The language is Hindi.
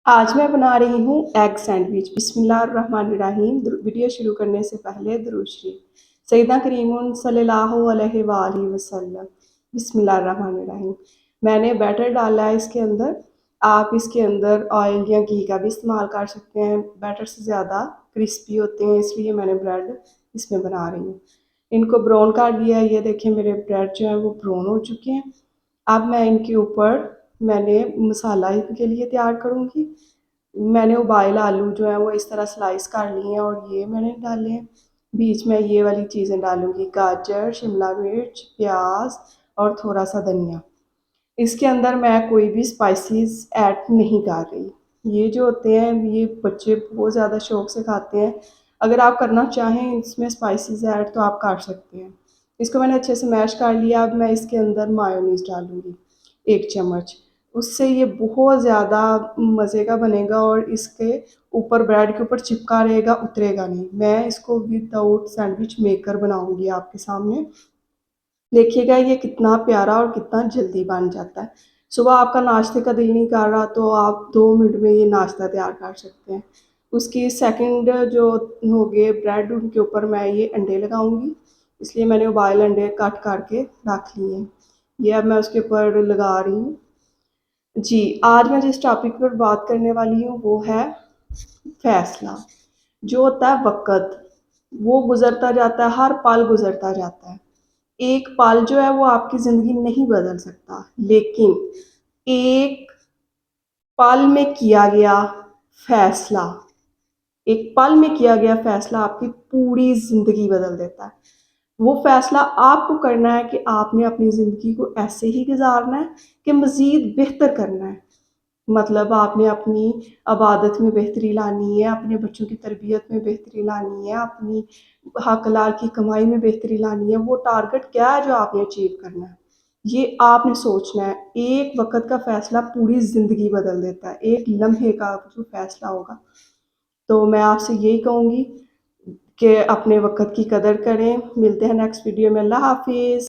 आज मैं बना रही हूँ एग सैंडविच। बिस्मिल्लाहिर्रहमानिर्रहीम। वीडियो शुरू करने से पहले दुरूद शरीफ। सैयदना करीमुन सल्लल्लाहु अलैहि वसल्लम। बिस्मिल्लाहिर्रहमानिर्रहीम। मैंने बैटर डाला है इसके अंदर। आप इसके अंदर ऑयल या घी का भी इस्तेमाल कर सकते हैं। बैटर से ज़्यादा क्रिस्पी होते हैं, इसलिए मैंने ब्रेड इसमें बना रही हूँ। इनको ब्राउन कर दिया है। ये देखें, मेरे ब्रेड जो है वो ब्राउन हो चुके हैं। अब मैं इनके ऊपर मैंने मसाला इनके लिए तैयार करूँगी। मैंने उबाइल आलू जो है वो इस तरह स्लाइस कर लिए हैं और ये मैंने डाले हैं। बीच में ये वाली चीज़ें डालूँगी, गाजर, शिमला मिर्च, प्याज और थोड़ा सा धनिया। इसके अंदर मैं कोई भी स्पाइसेस ऐड नहीं कर रही। ये जो होते हैं ये बच्चे बहुत ज़्यादा शौक से खाते हैं। अगर आप करना चाहें इसमें स्पाइसेस ऐड तो आप कर सकते हैं। इसको मैंने अच्छे से मैश कर लिया। अब मैं इसके अंदर मायोनीज़ डालूँगी 1 चम्मच। उससे ये बहुत ज़्यादा मज़े का बनेगा और इसके ऊपर ब्रेड के ऊपर चिपका रहेगा, उतरेगा नहीं। मैं इसको विदाउट सैंडविच मेकर बनाऊँगी आपके सामने। देखिएगा ये कितना प्यारा और कितना जल्दी बन जाता है। सुबह आपका नाश्ते का दिल नहीं कर रहा तो आप 2 मिनट में ये नाश्ता तैयार कर सकते हैं। उसकी सेकंड जो हो गए ब्रेड, उनके ऊपर मैं ये अंडे लगाऊँगी, इसलिए मैंने उबाइल अंडे कट करके रख लिए हैं। ये अब मैं उसके ऊपर लगा रही हूँ। जी, आज मैं जिस टॉपिक पर बात करने वाली हूँ वो है फैसला। जो होता है वक़्त, वो गुज़रता जाता है, हर पल गुज़रता जाता है। एक पल जो है वो आपकी ज़िंदगी नहीं बदल सकता, लेकिन एक पल में किया गया फ़ैसला, एक पल में किया गया फ़ैसला आपकी पूरी ज़िंदगी बदल देता है। वो फ़ैसला आपको करना है कि आपने अपनी ज़िंदगी को ऐसे ही गुज़ारना है कि मज़ीद बेहतर करना है। मतलब आपने अपनी इबादत में बेहतरी लानी है, अपने बच्चों की तरबियत में बेहतरी लानी है, अपनी हक-हलाल की कमाई में बेहतरी लानी है। वो टारगेट क्या है जो आपने अचीव करना है, ये आपने सोचना है। एक वक़्त का फ़ैसला पूरी ज़िंदगी बदल देता है, एक लम्हे का जो फ़ैसला होगा। तो मैं आपसे यही कहूँगी कि अपने वक़्त की कदर करें। मिलते हैं नेक्स्ट वीडियो में। अल्लाह हाफ़िज़।